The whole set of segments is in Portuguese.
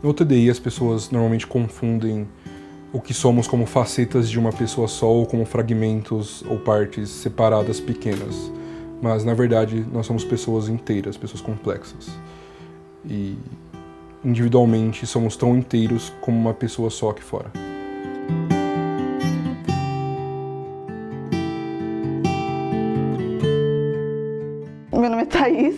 No TDI, as pessoas normalmente confundem o que somos como facetas de uma pessoa só ou como fragmentos ou partes separadas pequenas. Mas, na verdade, nós somos pessoas inteiras, pessoas complexas. E, individualmente, somos tão inteiros como uma pessoa só aqui fora. Meu nome é Thaís,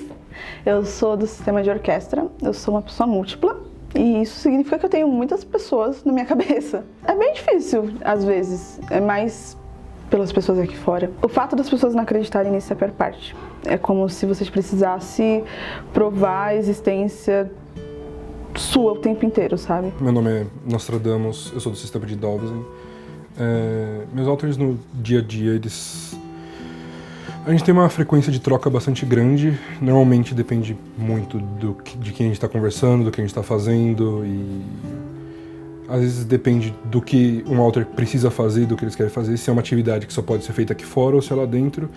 eu sou do sistema de orquestra, eu sou uma pessoa múltipla. E isso significa que eu tenho muitas pessoas na minha cabeça. É bem difícil, às vezes. É mais pelas pessoas aqui fora. O fato das pessoas não acreditarem nisso é a pior parte. É como se você precisasse provar a existência sua o tempo inteiro, sabe? Meu nome é Nostradamus, eu sou do sistema de Dovizan. Meus alters no dia a dia, a gente tem uma frequência de troca bastante grande, normalmente depende muito de quem a gente está conversando, do que a gente está fazendo, e às vezes depende do que um alter precisa fazer, do que eles querem fazer, se é uma atividade que só pode ser feita aqui fora ou se é lá dentro,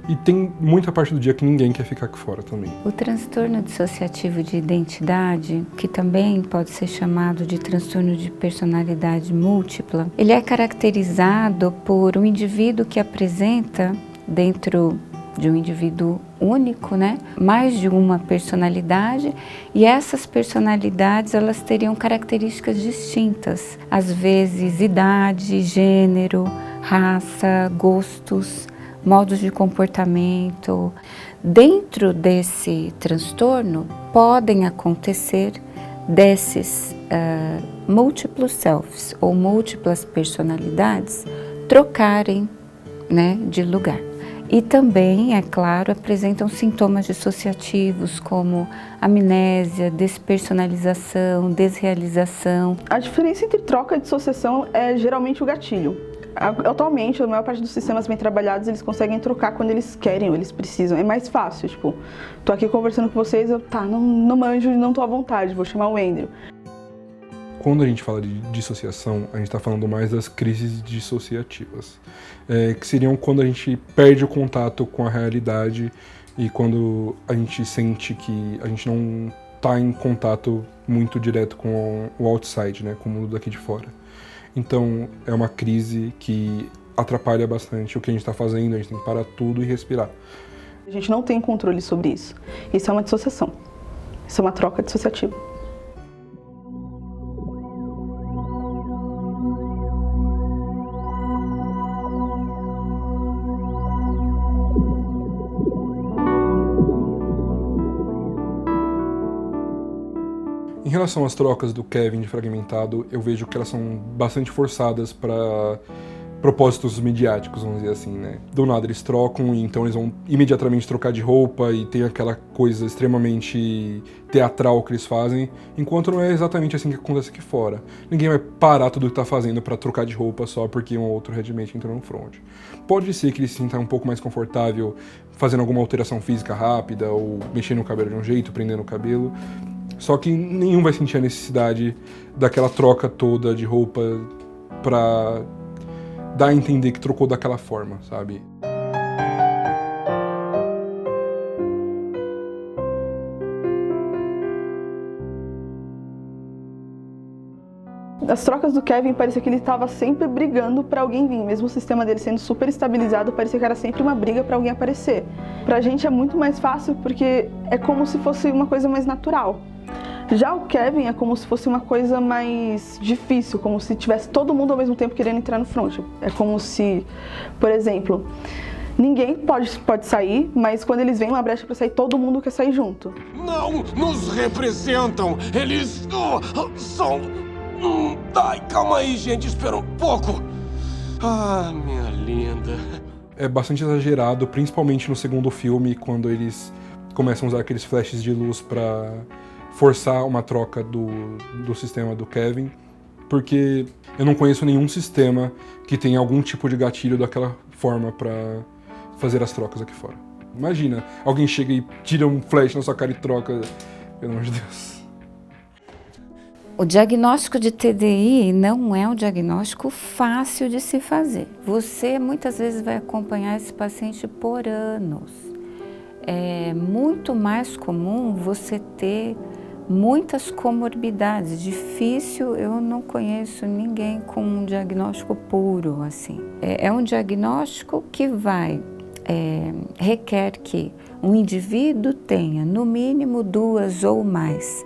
e tem muita parte do dia que ninguém quer ficar aqui fora também. O transtorno dissociativo de identidade, que também pode ser chamado de transtorno de personalidade múltipla, ele é caracterizado por um indivíduo que apresenta dentro de um indivíduo único, né? Mais de uma personalidade, e essas personalidades elas teriam características distintas, às vezes idade, gênero, raça, gostos, modos de comportamento. Dentro desse transtorno podem acontecer desses múltiplos selves ou múltiplas personalidades trocarem, né, de lugar. E também, é claro, apresentam sintomas dissociativos como amnésia, despersonalização, desrealização. A diferença entre troca e dissociação é geralmente o gatilho. Atualmente, a maior parte dos sistemas bem trabalhados, eles conseguem trocar quando eles querem ou eles precisam. É mais fácil, tipo, tô aqui conversando com vocês, não manjo, não tô à vontade, vou chamar o Andrew. Quando a gente fala de dissociação, a gente está falando mais das crises dissociativas, que seriam quando a gente perde o contato com a realidade e quando a gente sente que a gente não está em contato muito direto com o outside, né, com o mundo daqui de fora. Então, é uma crise que atrapalha bastante o que a gente está fazendo, a gente tem que parar tudo e respirar. A gente não tem controle sobre isso. Isso é uma dissociação. Isso é uma troca dissociativa. Em relação às trocas do Kevin de Fragmentado, eu vejo que elas são bastante forçadas para propósitos midiáticos, vamos dizer assim, né? Do nada eles trocam e então eles vão imediatamente trocar de roupa e tem aquela coisa extremamente teatral que eles fazem, enquanto não é exatamente assim que acontece aqui fora. Ninguém vai parar tudo que tá fazendo para trocar de roupa só porque um ou outro headmate entrou no front. Pode ser que ele se sinta um pouco mais confortável fazendo alguma alteração física rápida ou mexendo no cabelo de um jeito, prendendo o cabelo, só que nenhum vai sentir a necessidade daquela troca toda de roupa pra dar a entender que trocou daquela forma, sabe? As trocas do Kevin parecia que ele estava sempre brigando para alguém vir, mesmo o sistema dele sendo super estabilizado, parecia que era sempre uma briga para alguém aparecer. Pra gente é muito mais fácil porque é como se fosse uma coisa mais natural. Já o Kevin é como se fosse uma coisa mais difícil, como se tivesse todo mundo ao mesmo tempo querendo entrar no front. É como se, por exemplo, ninguém pode sair, mas quando eles veem uma brecha para sair, todo mundo quer sair junto. Não nos representam, eles são... Ai, calma aí, gente, espera um pouco. Ah, minha linda. É bastante exagerado, principalmente no segundo filme, quando eles começam a usar aqueles flashes de luz pra forçar uma troca do sistema do Kevin, porque eu não conheço nenhum sistema que tenha algum tipo de gatilho daquela forma pra fazer as trocas aqui fora. Imagina, alguém chega e tira um flash na sua cara e troca, pelo amor de Deus. O diagnóstico de TDI não é um diagnóstico fácil de se fazer. Você muitas vezes vai acompanhar esse paciente por anos. É muito mais comum você ter muitas comorbidades. Difícil, eu não conheço ninguém com um diagnóstico puro assim. É um diagnóstico que requer que um indivíduo tenha no mínimo 2 ou mais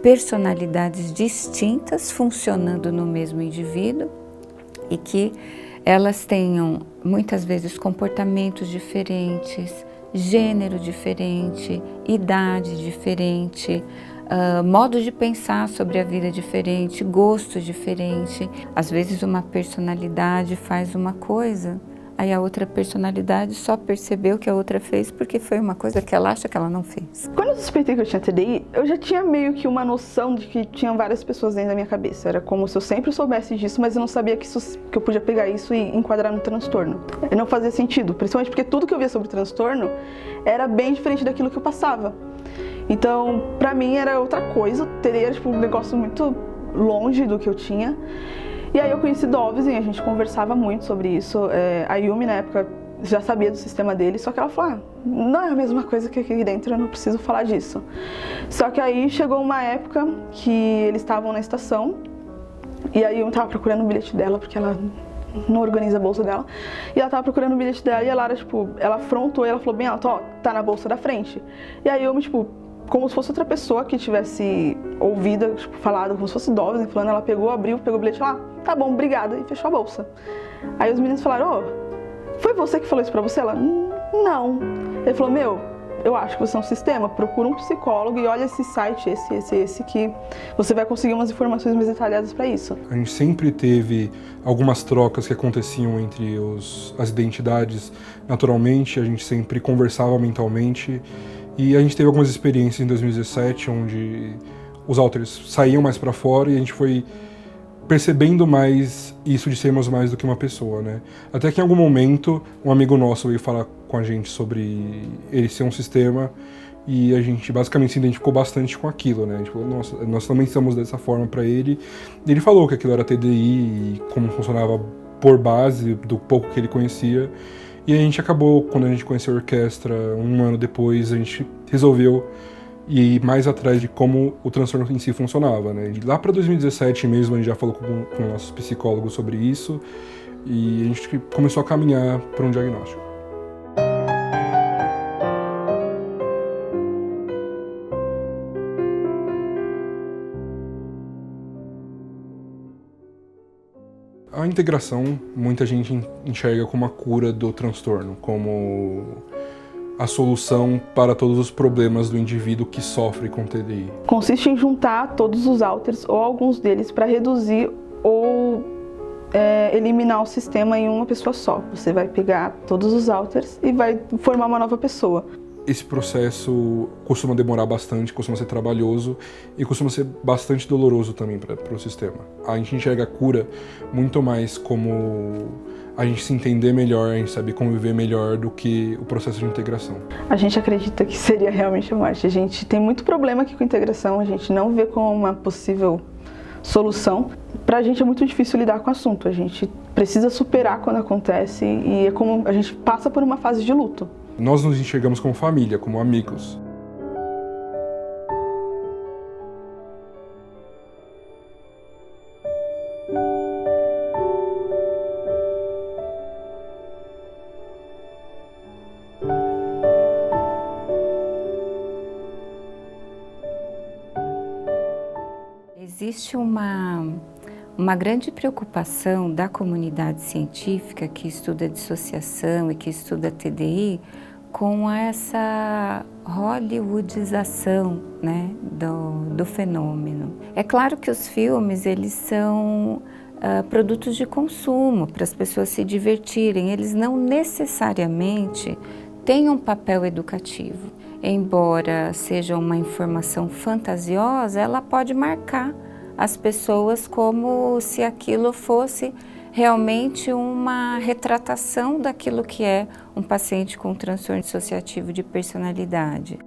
personalidades distintas funcionando no mesmo indivíduo e que elas tenham muitas vezes comportamentos diferentes, gênero diferente, idade diferente, modo de pensar sobre a vida diferente, gosto diferente. Às vezes uma personalidade faz uma coisa, aí a outra personalidade só percebeu que a outra fez porque foi uma coisa que ela acha que ela não fez. Quando eu suspeitei que eu tinha TDI, eu já tinha meio que uma noção de que tinham várias pessoas dentro da minha cabeça. Era como se eu sempre soubesse disso, mas eu não sabia que eu podia pegar isso e enquadrar no transtorno. E não fazia sentido, principalmente porque tudo que eu via sobre transtorno era bem diferente daquilo que eu passava. Então, pra mim era outra coisa, teria tipo, um negócio muito longe do que eu tinha. E aí eu conheci Dovizem, a gente conversava muito sobre isso. A Yumi, na época, já sabia do sistema dele, só que ela falou, não é a mesma coisa que aqui dentro, eu não preciso falar disso. Só que aí chegou uma época que eles estavam na estação, e aí eu tava procurando o bilhete dela, porque ela não organiza a bolsa dela, e ela tava procurando o bilhete dela, e a Lara, tipo, ela afrontou e ela falou bem alto, tá na bolsa da frente. E aí eu, tipo, como se fosse outra pessoa que tivesse ouvido, tipo, falado, como se fosse Dovizem falando, ela pegou, abriu, pegou o bilhete lá, tá bom, obrigada, e fechou a bolsa. Aí os meninos falaram, foi você que falou isso pra você? Ela, não. Ele falou, eu acho que você é um sistema, procura um psicólogo e olha esse site, esse, que você vai conseguir umas informações mais detalhadas pra isso. A gente sempre teve algumas trocas que aconteciam entre as identidades naturalmente, a gente sempre conversava mentalmente. E a gente teve algumas experiências em 2017, onde os alters saíam mais para fora e a gente foi percebendo mais isso de sermos mais do que uma pessoa, né? Até que em algum momento, um amigo nosso veio falar com a gente sobre ele ser um sistema e a gente basicamente se identificou bastante com aquilo, né? A gente falou, nossa, nós também estamos dessa forma para ele. E ele falou que aquilo era TDI e como funcionava por base do pouco que ele conhecia. E a gente acabou, quando a gente conheceu a orquestra, um ano depois, a gente resolveu ir mais atrás de como o transtorno em si funcionava, né? E lá para 2017 mesmo, a gente já falou com nossos psicólogos sobre isso e a gente começou a caminhar para um diagnóstico. A integração, muita gente enxerga como a cura do transtorno, como a solução para todos os problemas do indivíduo que sofre com TDI. Consiste em juntar todos os alters ou alguns deles para reduzir ou eliminar o sistema em uma pessoa só. Você vai pegar todos os alters e vai formar uma nova pessoa. Esse processo costuma demorar bastante, costuma ser trabalhoso e costuma ser bastante doloroso também para o sistema. A gente enxerga a cura muito mais como a gente se entender melhor, a gente saber conviver melhor do que o processo de integração. A gente acredita que seria realmente a morte. A gente tem muito problema aqui com a integração, a gente não vê como uma possível solução. Pra gente é muito difícil lidar com o assunto, a gente precisa superar quando acontece e é como a gente passa por uma fase de luto. Nós nos enxergamos como família, como amigos. Existe uma grande preocupação da comunidade científica que estuda dissociação e que estuda TDI com essa hollywoodização, né, do fenômeno. É claro que os filmes, eles são produtos de consumo para as pessoas se divertirem, eles não necessariamente têm um papel educativo. Embora seja uma informação fantasiosa, ela pode marcar as pessoas como se aquilo fosse realmente uma retratação daquilo que é um paciente com transtorno dissociativo de personalidade.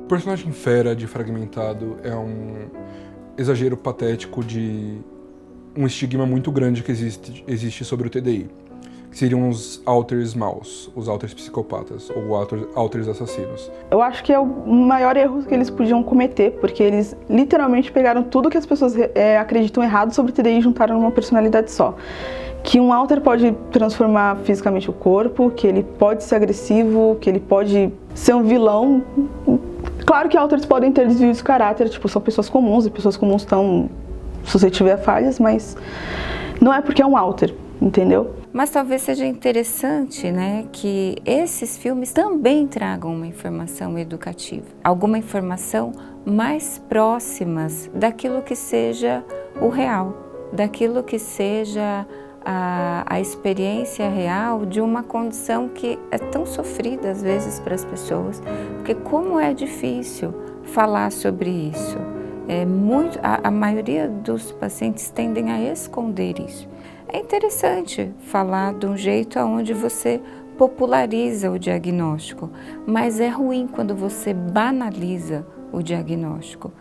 O personagem Fera de Fragmentado é um exagero patético de um estigma muito grande que existe sobre o TDI, que seriam os alters maus, os alters psicopatas, ou alters assassinos. Eu acho que é o maior erro que eles podiam cometer, porque eles literalmente pegaram tudo que as pessoas acreditam errado sobre o TDI e juntaram numa personalidade só. Que um alter pode transformar fisicamente o corpo, que ele pode ser agressivo, que ele pode ser um vilão. Claro que alters podem ter desvios de caráter, tipo, são pessoas comuns, e pessoas comuns estão suscetíveis a falhas, mas não é porque é um alter, entendeu? Mas talvez seja interessante, né, que esses filmes também tragam uma informação educativa, alguma informação mais próximas daquilo que seja o real, daquilo que seja a experiência real de uma condição que é tão sofrida às vezes para as pessoas, porque como é difícil falar sobre isso. A maioria dos pacientes tendem a esconder isso. É interessante falar de um jeito onde você populariza o diagnóstico, mas é ruim quando você banaliza o diagnóstico.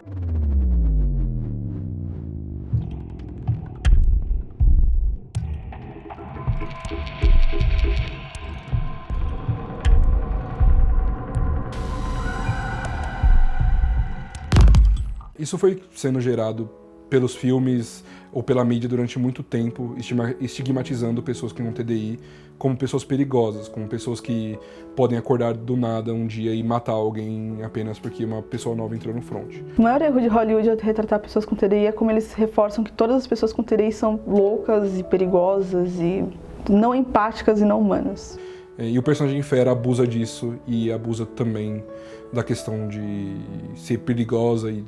Isso foi sendo gerado pelos filmes ou pela mídia durante muito tempo, estigmatizando pessoas com TDI como pessoas perigosas, como pessoas que podem acordar do nada um dia e matar alguém apenas porque uma pessoa nova entrou no front. O maior erro de Hollywood ao retratar pessoas com TDI é como eles reforçam que todas as pessoas com TDI são loucas e perigosas e não empáticas e não humanas. E o personagem Fera abusa disso e abusa também da questão de ser perigosa e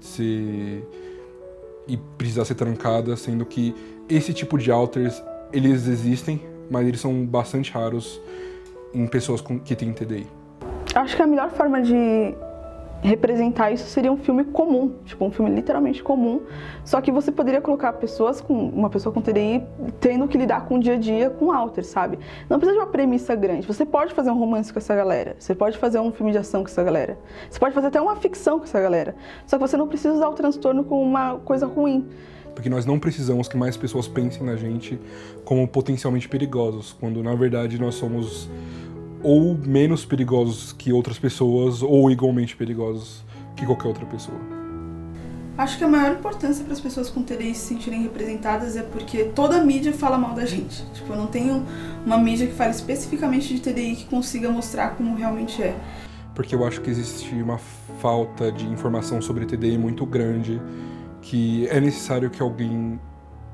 precisar ser trancada, sendo que esse tipo de alters, eles existem, mas eles são bastante raros em pessoas que têm TDI. Acho que a melhor forma de representar isso seria um filme comum, tipo um filme literalmente comum, só que você poderia colocar uma pessoa com TDI tendo que lidar com o dia a dia com alter, sabe? Não precisa de uma premissa grande, você pode fazer um romance com essa galera, você pode fazer um filme de ação com essa galera, você pode fazer até uma ficção com essa galera, só que você não precisa usar o transtorno como uma coisa ruim. Porque nós não precisamos que mais pessoas pensem na gente como potencialmente perigosos, quando na verdade nós somos ou menos perigosos que outras pessoas, ou igualmente perigosos que qualquer outra pessoa. Acho que a maior importância para as pessoas com TDI se sentirem representadas é porque toda a mídia fala mal da gente. Tipo, eu não tenho uma mídia que fale especificamente de TDI que consiga mostrar como realmente é. Porque eu acho que existe uma falta de informação sobre TDI muito grande, que é necessário que alguém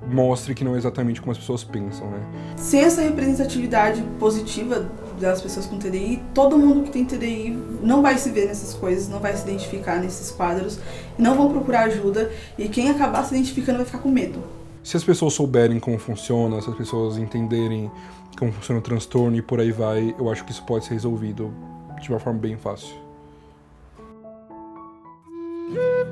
mostre que não é exatamente como as pessoas pensam, né? Sem essa representatividade positiva das pessoas com TDI, todo mundo que tem TDI não vai se ver nessas coisas, não vai se identificar nesses quadros, não vão procurar ajuda, e quem acabar se identificando vai ficar com medo. Se as pessoas souberem como funciona, se as pessoas entenderem como funciona o transtorno e por aí vai, eu acho que isso pode ser resolvido de uma forma bem fácil.